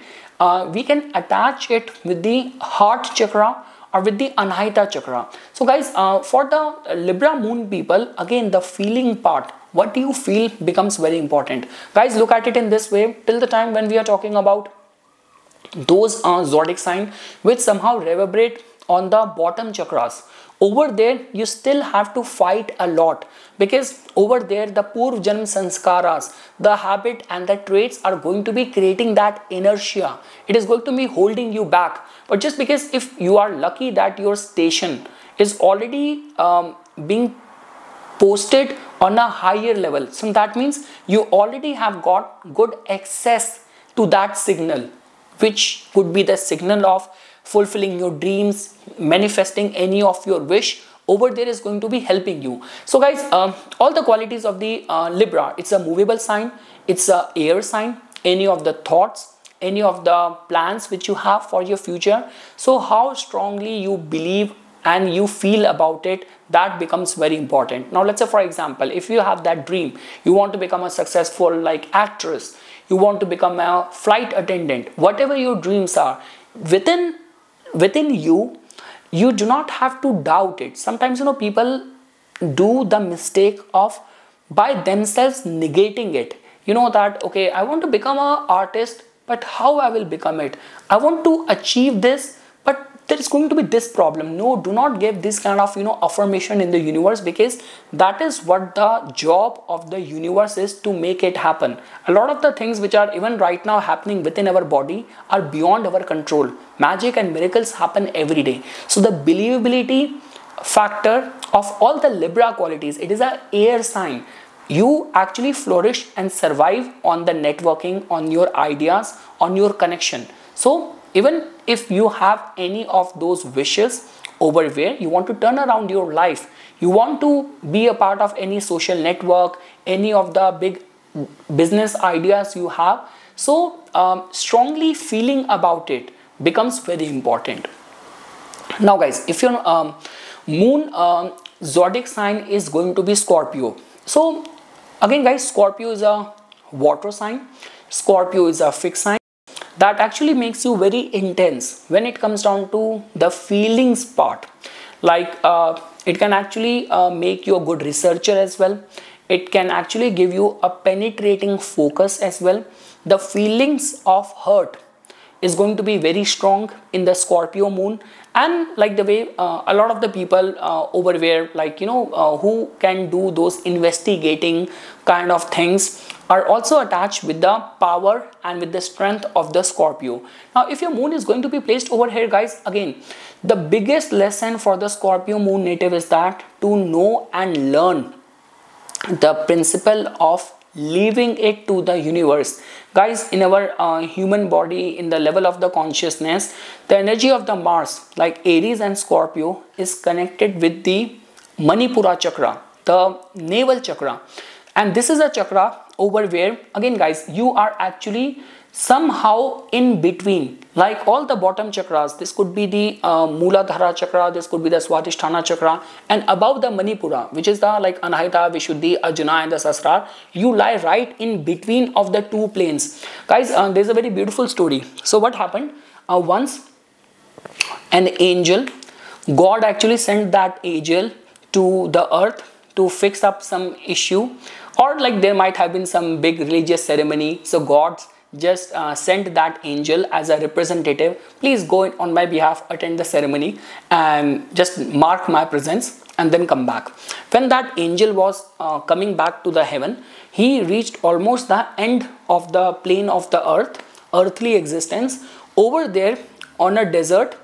we can attach it with the heart chakra or with the Anahita chakra. So guys, for the Libra moon people, again the feeling part, what do you feel becomes very important. Guys, look at it in this way. Till the time when we are talking about those zodiac sign which somehow reverberate on the bottom chakras, over there you still have to fight a lot, because over there the purv janm sanskaras, the habit and the traits are going to be creating that inertia. It is going to be holding you back. But just because if you are lucky that your station is already being posted on a higher level, so that means you already have got good access to that signal, which could be the signal of fulfilling your dreams, manifesting any of your wish. Over there is going to be helping you. So guys, all the qualities of the Libra, it's a movable sign, it's a air sign. Any of the thoughts, any of the plans which you have for your future, so how strongly you believe and you feel about it, that becomes very important. Now let's say, for example, if you have that dream, you want to become a successful like actress, you want to become a flight attendant, whatever your dreams are, within you do not have to doubt it. Sometimes people do the mistake of by themselves negating it. That okay, I want to become an artist, but how I will become it? I want to achieve this, but there is going to be this problem. No, do not give this kind of affirmation in the universe, because that is what the job of the universe is, to make it happen. A lot of the things which are even right now happening within our body are beyond our control. Magic and miracles happen every day. So the believability factor of all the Libra qualities, it is an air sign. You actually flourish and survive on the networking, on your ideas, on your connection. So even if you have any of those wishes over where you want to turn around your life, you want to be a part of any social network, any of the big business ideas you have, so strongly feeling about it becomes very important. Now guys, if your moon zodiac sign is going to be Scorpio, so again guys, Scorpio is a water sign. Scorpio is a fixed sign that actually makes you very intense when it comes down to the feelings part. Like it can actually make you a good researcher as well. It can actually give you a penetrating focus as well. The feelings of hurt is going to be very strong in the Scorpio moon. And like the way a lot of the people over there, like who can do those investigating kind of things, are also attached with the power and with the strength of the Scorpio. Now if your moon is going to be placed over here guys, again the biggest lesson for the Scorpio moon native is that to know and learn the principle of leaving it to the universe. Guys, in our human body, in the level of the consciousness, the energy of the Mars, like Aries and Scorpio, is connected with the Manipura chakra, the navel chakra. And this is a chakra over where, again guys, you are actually somehow in between, like all the bottom chakras. This could be the Mooladhara chakra, this could be the Swadhisthana chakra, and above the Manipura, which is the like Anahita, Vishuddhi, Ajna and the Sasrar, you lie right in between of the two planes. Guys, there's a very beautiful story. So what happened? Once an angel, God actually sent that angel to the earth to fix up some issue, or like there might have been some big religious ceremony. So God just sent that angel as a representative. Please go on my behalf, attend the ceremony and just mark my presence and then come back. When that angel was coming back to the heaven, he reached almost the end of the plane of the earth, earthly existence. Over there on a desert,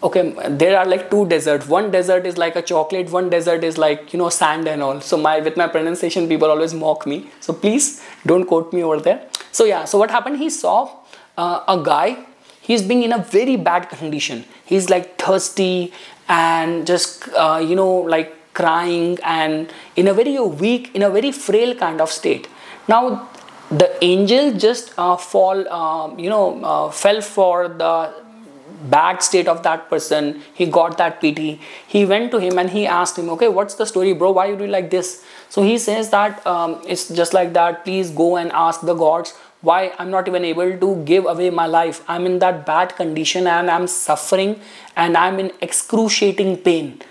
okay, there are like two deserts. One desert is like a chocolate, one desert is like sand and all. So with my pronunciation people always mock me, so please don't quote me over there. So yeah, so what happened, he saw a guy, he's being in a very bad condition. He's like thirsty and just like crying and in a very weak, in a very frail kind of state. Now the angel just fell for the bad state of that person. He got that pity. He went to him and he asked him, okay, what's the story, bro? Why you do like this? So he says that it's just like that. Please go and ask the gods why I'm not even able to give away my life. I'm in that bad condition and I'm suffering and I'm in excruciating pain.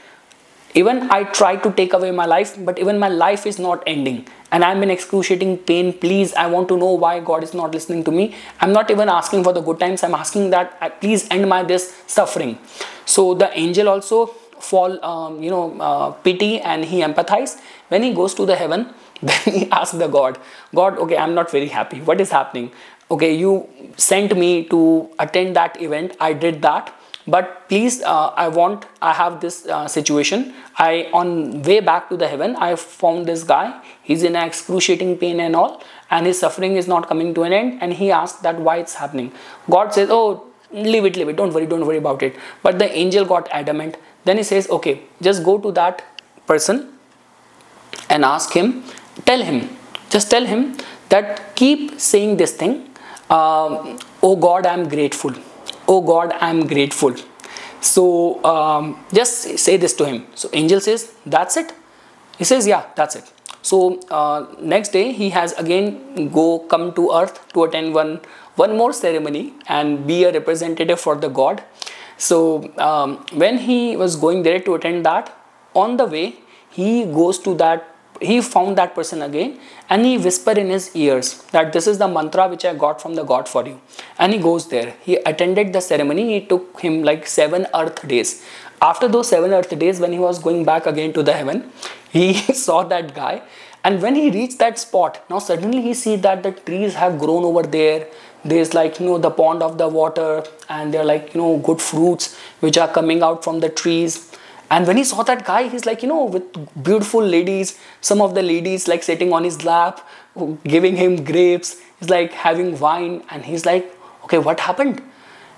Even I try to take away my life, but even my life is not ending and I'm in excruciating pain. Please, I want to know why God is not listening to me. I'm not even asking for the good times. I'm asking that please end my this suffering. So the angel also pity and he empathize. When he goes to the heaven, then he asks the God, okay, I'm not very happy. What is happening? Okay, you sent me to attend that event. I did that. But please, I have this situation. On way back to the heaven, I found this guy. He's in excruciating pain and all, and his suffering is not coming to an end. And he asked that why it's happening. God says, oh, leave it, don't worry about it. But the angel got adamant. Then he says, okay, just go to that person and ask him, tell him that keep saying this thing, oh God, I'm grateful. Oh God, I'm grateful. So just say this to him. So angel says, that's it. He says, yeah, that's it. So next day he has again come to earth to attend one more ceremony and be a representative for the God. So when he was going there to attend that, on the way he found that person again and he whispered in his ears that this is the mantra which I got from the God for you. And he goes there. He attended the ceremony. It took him like 7 earth days. After those 7 earth days, when he was going back again to the heaven, he saw that guy. And when he reached that spot, now suddenly he sees that the trees have grown over there. There's like, the pond of the water, and there are like, good fruits which are coming out from the trees. And when he saw that guy, he's like, with beautiful ladies, some of the ladies like sitting on his lap, giving him grapes. He's like having wine. And he's like, okay, what happened?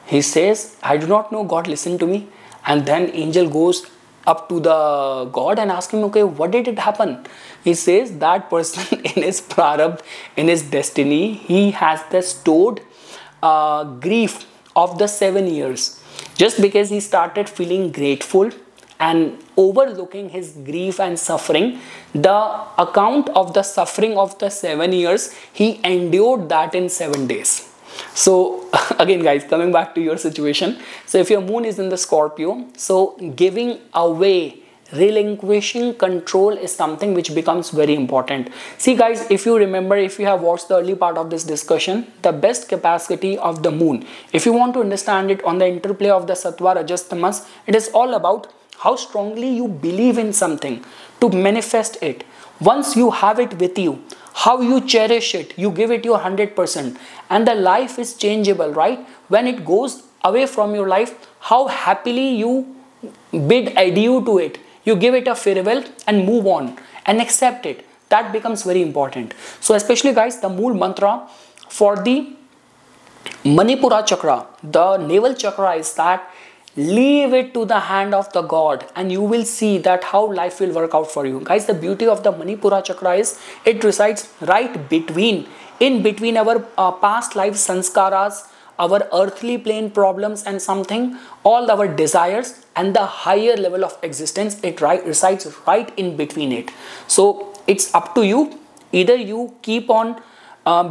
He says, I do not know. God, listen to me. And then angel goes up to the God and asks him, okay, what did it happen? He says that person in his prarabdha, in his destiny, he has the stored grief of the 7 years. Just because he started feeling grateful and overlooking his grief and suffering, the account of the suffering of the 7 years, he endured that in 7 days. So again guys, coming back to your situation, so if your moon is in the Scorpio, so giving away, relinquishing control is something which becomes very important. See guys, if you remember, if you have watched the early part of this discussion, the best capacity of the moon, if you want to understand it on the interplay of the Sattva, Rajas, Tamas, it is all about how strongly you believe in something to manifest it. Once you have it with you, how you cherish it, you give it your 100%, and the life is changeable, right? When it goes away from your life, how happily you bid adieu to it. You give it a farewell and move on and accept it. That becomes very important. So especially guys, the Mool mantra for the Manipura chakra, the navel chakra, is that leave it to the hand of the God and you will see that how life will work out for you. Guys, the beauty of the Manipura chakra is it resides right in between our past life sanskaras, our earthly plane problems and something, all our desires and the higher level of existence. It resides right in between it. So it's up to you. Either you keep on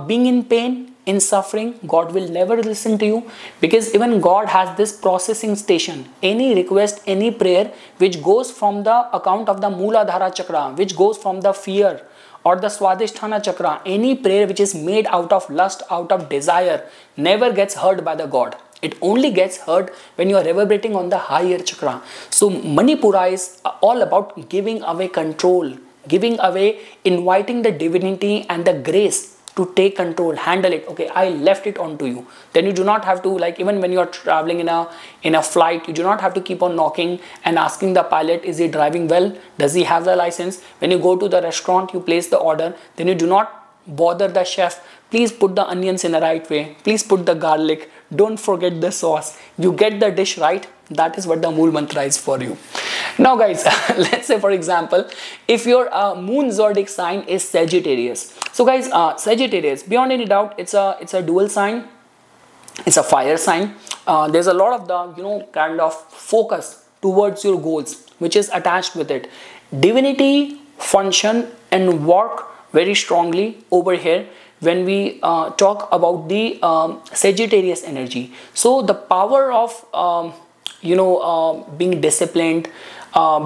being in pain, in suffering, God will never listen to you, because even God has this processing station. Any request, any prayer which goes from the account of the Mooladhara chakra, which goes from the fear or the Swadhisthana chakra, any prayer which is made out of lust, out of desire, never gets heard by the God. It only gets heard when you are reverberating on the higher chakra. So Manipura is all about giving away control, giving away, inviting the divinity and the grace to take control, handle it. Okay, I left it onto you. Then you do not have to, like, even when you are traveling in a flight, you do not have to keep on knocking and asking the pilot, is he driving well? Does he have the license? When you go to the restaurant, you place the order, then you do not bother the chef. Please put the onions in the right way. Please put the garlic. Don't forget the sauce. You get the dish right. That is what the Mool mantra is for you. Now guys, let's say for example, if your moon zodiac sign is Sagittarius. So guys, Sagittarius, beyond any doubt, it's a dual sign. It's a fire sign. There's a lot of the kind of focus towards your goals which is attached with it. Divinity, function and work very strongly over here. when we talk about the Sagittarius energy. So the power of being disciplined,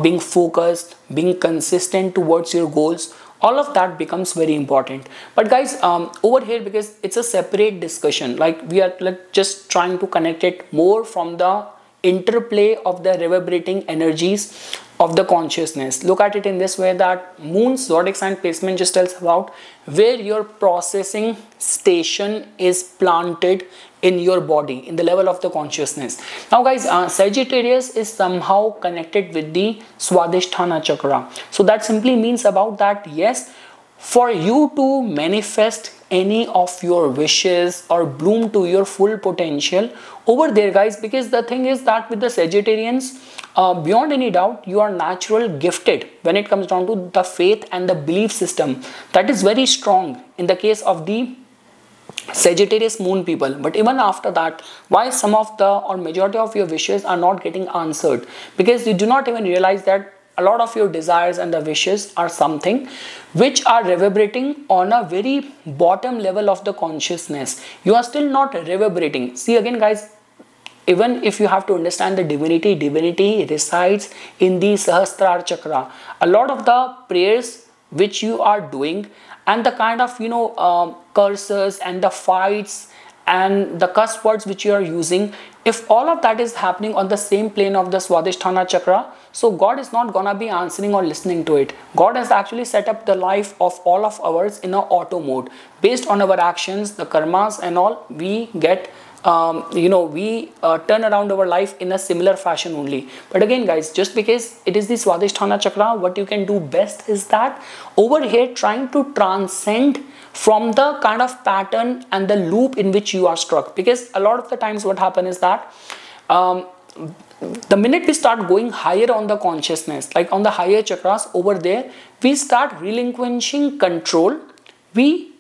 being focused, being consistent towards your goals, all of that becomes very important. But guys, over here, because it's a separate discussion, like we are like just trying to connect it more from the interplay of the reverberating energies of the consciousness. Look at it in this way, that moon's zodiac sign placement just tells about where your processing station is planted in your body, in the level of the consciousness. Now guys, Sagittarius is somehow connected with the Swadhisthana chakra. So that simply means about that, yes, for you to manifest any of your wishes or bloom to your full potential over there, guys, because the thing is that with the Sagittarians, beyond any doubt, you are natural gifted when it comes down to the faith and the belief system. That is very strong in the case of the Sagittarius moon people. But even after that, why some of the or majority of your wishes are not getting answered? Because you do not even realize that a lot of your desires and the wishes are something which are reverberating on a very bottom level of the consciousness. You are still not reverberating. See again guys, even if you have to understand the divinity resides in the Sahasrara chakra. A lot of the prayers which you are doing and the kind of curses and the fights and the curse words which you are using, if all of that is happening on the same plane of the Swadhisthana chakra, so God is not gonna be answering or listening to it. God has actually set up the life of all of ours in an auto mode. Based on our actions, the karmas and all, we get turn around our life in a similar fashion only. But again guys, just because it is the Swadhisthana chakra, what you can do best is that over here trying to transcend from the kind of pattern and the loop in which you are stuck. Because a lot of the times what happens is that the minute we start going higher on the consciousness, like on the higher chakras over there, we start relinquishing control. We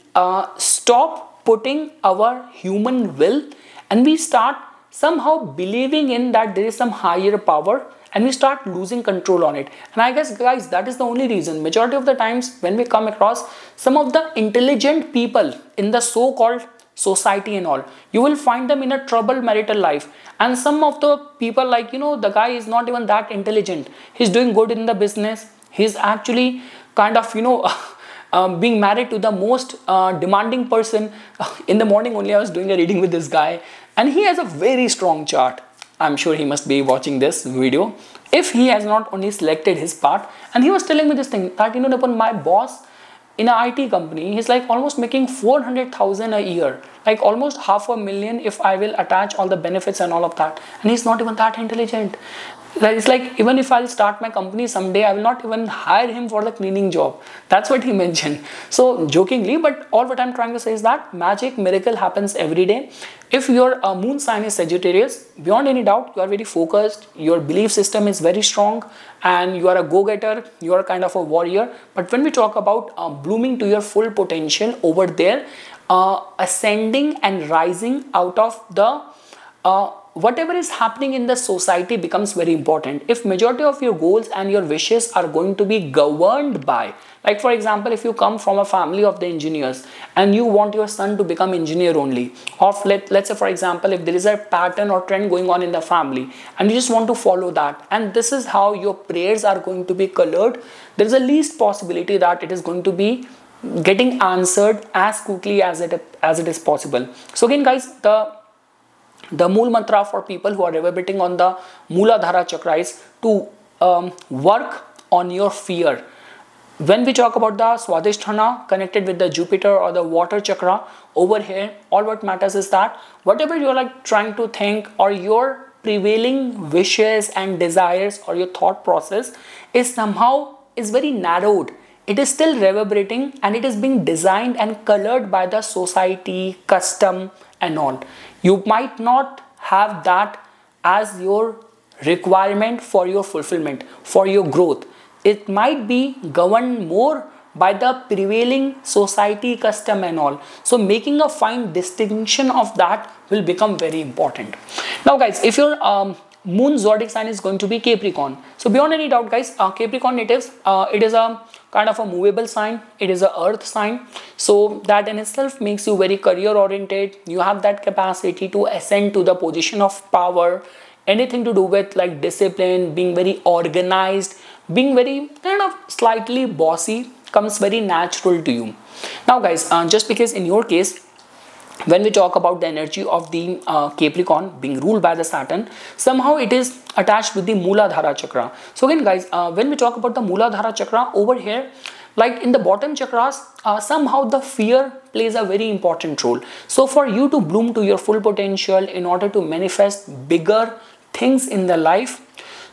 stop putting our human will and we start somehow believing in that there is some higher power, and we start losing control on it. And I guess guys, that is the only reason majority of the times when we come across some of the intelligent people in the so-called society and all, you will find them in a troubled marital life. And some of the people, like the guy is not even that intelligent, he's doing good in the business, he's actually kind of being married to the most demanding person. In the morning only I was doing a reading with this guy, and he has a very strong chart. I'm sure he must be watching this video if he has not only selected his part. And he was telling me this thing that upon my boss in an IT company, he's like almost making 400,000 a year, like almost $500,000 if I will attach all the benefits and all of that, and he's not even that intelligent. It's like, even if I'll start my company someday, I will not even hire him for the cleaning job. That's what he mentioned. So jokingly, but all what I'm trying to say is that magic, miracle happens every day. If your moon sign is Sagittarius, beyond any doubt, you are very focused, your belief system is very strong, and you are a go-getter, you are kind of a warrior. But when we talk about blooming to your full potential over there, ascending and rising out of the whatever is happening in the society becomes very important. If majority of your goals and your wishes are going to be governed by, like for example, if you come from a family of the engineers and you want your son to become engineer only, or let's say for example, if there is a pattern or trend going on in the family and you just want to follow that, and this is how your prayers are going to be colored, there is a least possibility that it is going to be getting answered as quickly as it is possible. So again guys, the Mool mantra for people who are reverberating on the Mooladhara chakra is to work on your fear. When we talk about the Swadhisthana connected with the Jupiter or the water chakra, over here, all what matters is that whatever you're like trying to think, or your prevailing wishes and desires or your thought process is very narrowed. It is still reverberating and it is being designed and colored by the society, custom and all. You might not have that as your requirement for your fulfillment, for your growth. It might be governed more by the prevailing society, custom and all. So making a fine distinction of that will become very important. Now guys, if your moon zodiac sign is going to be Capricorn, so beyond any doubt guys, Capricorn natives, it is a kind of a movable sign. It is a earth sign. So that in itself makes you very career oriented. You have that capacity to ascend to the position of power. Anything to do with like discipline, being very organized, being very kind of slightly bossy comes very natural to you. Now guys, just because in your case, when we talk about the energy of the Capricorn being ruled by the Saturn, somehow it is attached with the Mooladhara chakra. So again guys, when we talk about the Mooladhara chakra over here, like in the bottom chakras, somehow the fear plays a very important role. So for you to bloom to your full potential, in order to manifest bigger things in the life,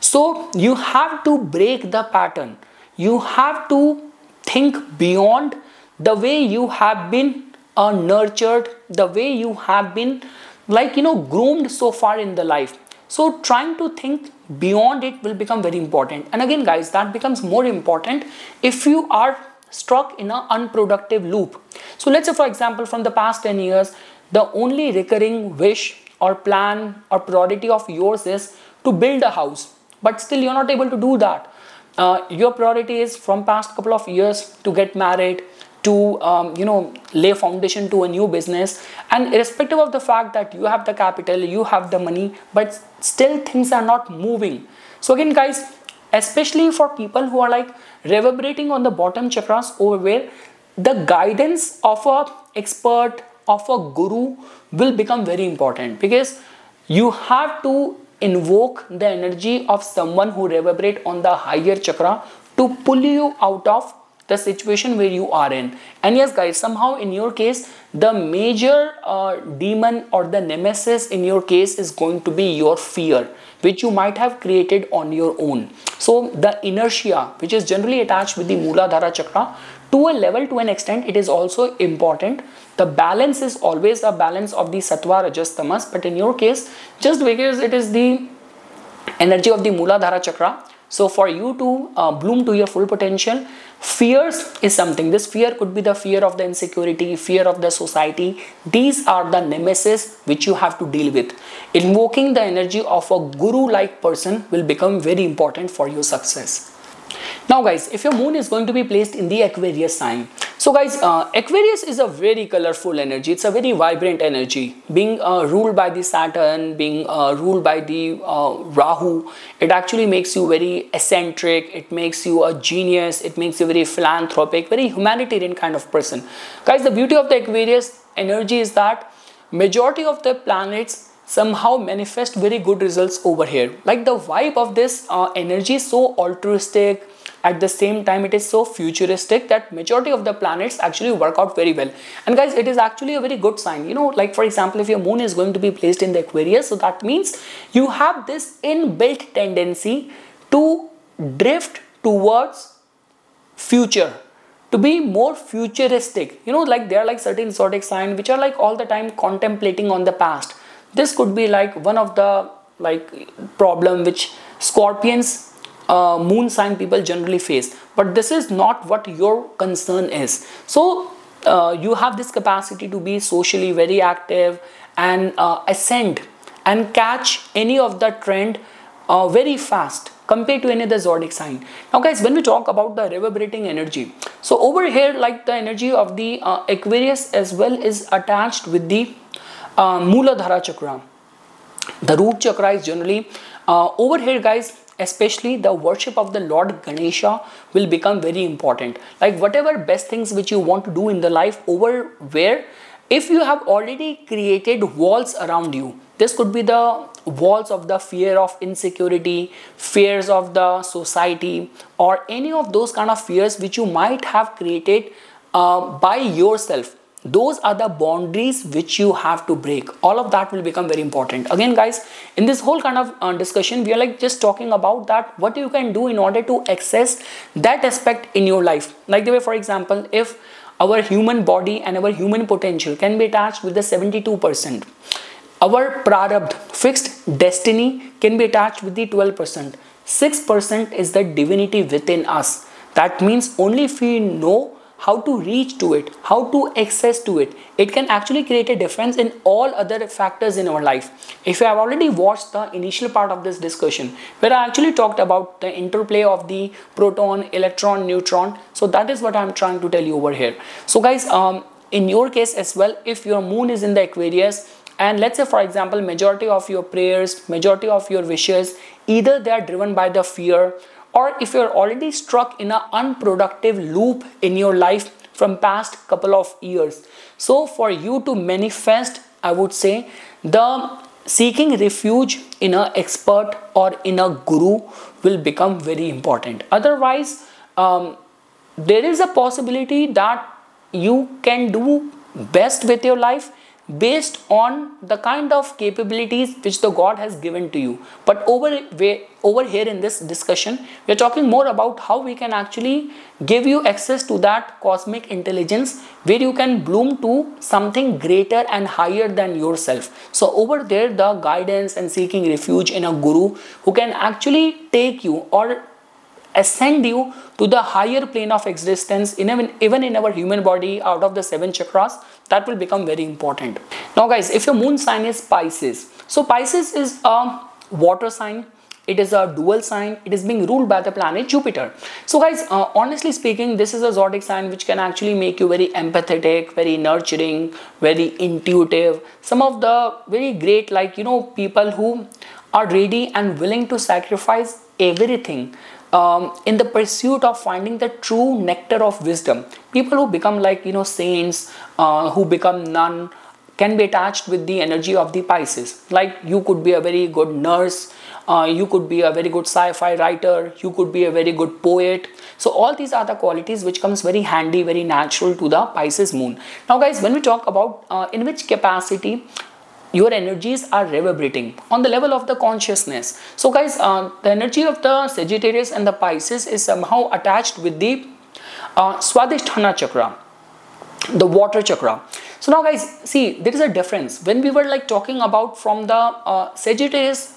so you have to break the pattern. You have to think beyond the way you have been nurtured, the way you have been like groomed so far in the life. So trying to think beyond it will become very important. And again guys, that becomes more important if you are stuck in an unproductive loop. So let's say for example, from the past 10 years, the only recurring wish or plan or priority of yours is to build a house, but still you're not able to do that. Your priority is from past couple of years to get married, to lay foundation to a new business, and irrespective of the fact that you have the capital, you have the money, but still things are not moving. So again guys, especially for people who are like reverberating on the bottom chakras over where the guidance of a expert, of a guru will become very important, because you have to invoke the energy of someone who reverberate on the higher chakra to pull you out of the situation where you are in. And yes guys, somehow in your case, the major demon or the nemesis in your case is going to be your fear, which you might have created on your own. So the inertia, which is generally attached with the Mooladhara chakra, to a level, to an extent, it is also important. The balance is always a balance of the Sattva, Rajas, Tamas, but in your case, just because it is the energy of the Mooladhara chakra, so for you to bloom to your full potential, fears is something. This fear could be the fear of the insecurity, fear of the society. These are the nemesis which you have to deal with. Invoking the energy of a guru-like person will become very important for your success. Now guys, if your moon is going to be placed in the Aquarius sign, so guys, Aquarius is a very colorful energy. It's a very vibrant energy. Being ruled by the Saturn, being ruled by the Rahu, it actually makes you very eccentric. It makes you a genius. It makes you very philanthropic, very humanitarian kind of person. Guys, the beauty of the Aquarius energy is that majority of the planets somehow manifest very good results over here. Like the vibe of this energy is so altruistic. At the same time, it is so futuristic that majority of the planets actually work out very well. And guys, it is actually a very good sign. Like for example, if your moon is going to be placed in the Aquarius, so that means you have this inbuilt tendency to drift towards future, to be more futuristic. Like there are like certain zodiac signs which are like all the time contemplating on the past. This could be like one of the problem which Scorpions moon sign people generally face, but this is not what your concern is. So you have this capacity to be socially very active and ascend and catch any of the trend very fast compared to any other zodiac sign. Now guys, when we talk about the reverberating energy, so over here, like the energy of the Aquarius as well is attached with the Mooladhara chakra. The root chakra is generally over here guys. Especially the worship of the Lord Ganesha will become very important. Like whatever best things which you want to do in the life, over where if you have already created walls around you, this could be the walls of the fear of insecurity, fears of the society, or any of those kind of fears which you might have created by yourself. Those are the boundaries which you have to break. All of that will become very important. Again guys, in this whole kind of discussion, we are like just talking about that what you can do in order to access that aspect in your life. Like the way, for example, if our human body and our human potential can be attached with the 72%, our prarabdha, fixed destiny, can be attached with the 12%. 6% is the divinity within us. That means only if we know how to reach to it, how to access to it, it can actually create a difference in all other factors in our life. If you have already watched the initial part of this discussion where I actually talked about the interplay of the proton, electron, neutron, so that is what I'm trying to tell you over here. So guys, in your case as well, if your moon is in the Aquarius, and let's say for example majority of your prayers, majority of your wishes, either they are driven by the fear, or if you're already stuck in an unproductive loop in your life from past couple of years. So for you to manifest, I would say the seeking refuge in an expert or in a guru will become very important. Otherwise, there is a possibility that you can do best with your life based on the kind of capabilities which the God has given to you. But over here in this discussion, we are talking more about how we can actually give you access to that cosmic intelligence where you can bloom to something greater and higher than yourself. So over there, the guidance and seeking refuge in a guru who can actually take you or ascend you to the higher plane of existence, even in our human body, out of the 7 chakras, that will become very important. Now guys, if your moon sign is Pisces, so Pisces is a water sign, it is a dual sign, it is being ruled by the planet Jupiter. So guys, honestly speaking, this is a zodiac sign which can actually make you very empathetic, very nurturing, very intuitive. Some of the very great, like, you know, people who are ready and willing to sacrifice everything in the pursuit of finding the true nectar of wisdom. People who become, like, you know, saints, who become nun, can be attached with the energy of the Pisces. Like, you could be a very good nurse, you could be a very good sci-fi writer, you could be a very good poet. So all these are the qualities which comes very handy, very natural to the Pisces moon. Now guys, when we talk about in which capacity your energies are reverberating on the level of the consciousness. So guys, the energy of the Sagittarius and the Pisces is somehow attached with the Swadhisthana chakra, the water chakra. So now guys, see, there is a difference. When we were like talking about from the Sagittarius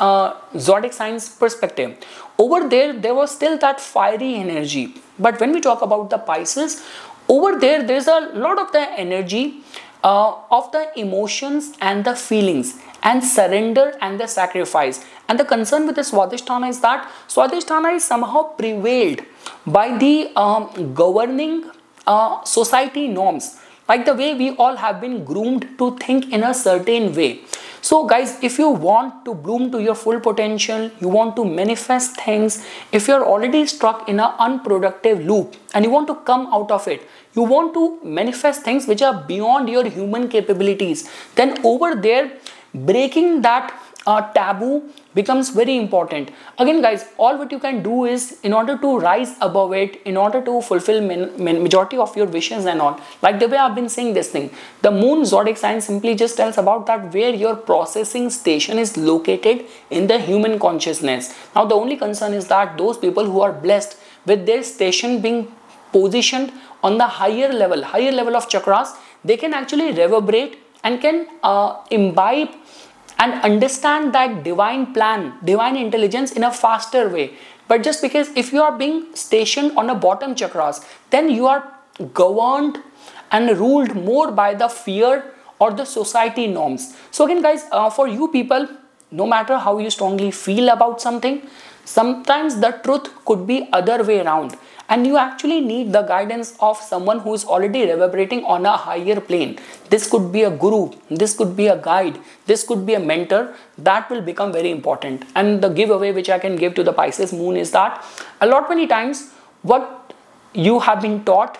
zodiac signs perspective, over there was still that fiery energy. But when we talk about the Pisces, over there's a lot of the energy of the emotions and the feelings and surrender and the sacrifice. And the concern with the Swadhisthana is that Swadhisthana is somehow prevailed by the governing society norms, like the way we all have been groomed to think in a certain way. So guys, if you want to bloom to your full potential, you want to manifest things, if you're already stuck in an unproductive loop and you want to come out of it, you want to manifest things which are beyond your human capabilities, then over there, breaking that taboo becomes very important. Again guys, all what you can do is, in order to rise above it, in order to fulfill majority of your wishes and all, like the way I've been saying this thing, the moon zodiac sign simply just tells about that where your processing station is located in the human consciousness. Now the only concern is that those people who are blessed with their station being positioned on the higher level of chakras, they can actually reverberate and can imbibe and understand that divine plan, divine intelligence in a faster way. But just because if you are being stationed on a bottom chakras, then you are governed and ruled more by the fear or the society norms. So again guys, for you people, no matter how you strongly feel about something, sometimes the truth could be other way around, and you actually need the guidance of someone who is already reverberating on a higher plane. This could be a guru, this could be a guide, this could be a mentor. That will become very important. And the giveaway which I can give to the Pisces moon is that a lot many times what you have been taught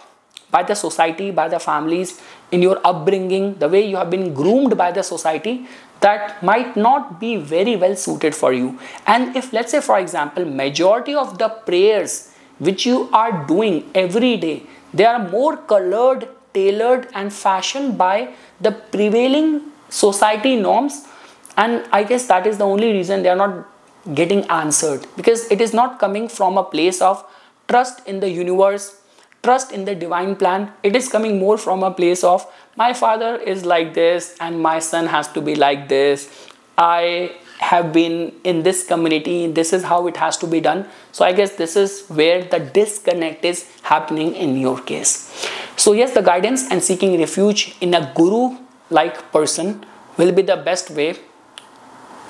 by the society, by the families, in your upbringing, the way you have been groomed by the society, that might not be very well suited for you. And if, let's say for example, majority of the prayers which you are doing every day, they are more colored, tailored and fashioned by the prevailing society norms, and I guess that is the only reason they are not getting answered, because it is not coming from a place of trust in the universe, trust in the divine plan. It is coming more from a place of, my father is like this and my son has to be like this. I have been in this community, this is how it has to be done. So I guess this is where the disconnect is happening in your case. So yes, the guidance and seeking refuge in a guru like person will be the best way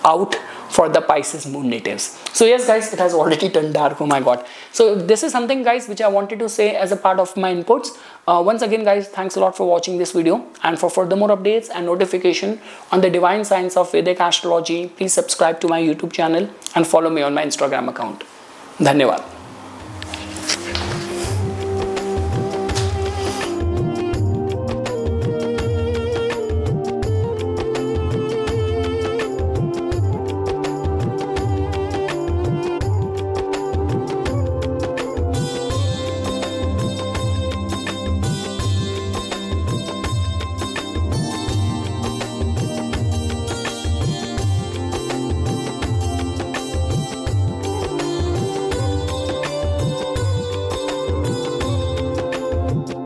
out for the Pisces moon natives. So yes guys, it has already turned dark, oh my god. So this is something guys which I wanted to say as a part of my inputs. Once again guys, thanks a lot for watching this video, and for further more updates and notification on the divine science of Vedic astrology, please subscribe to my YouTube channel and follow me on my Instagram account. Dhanyavad.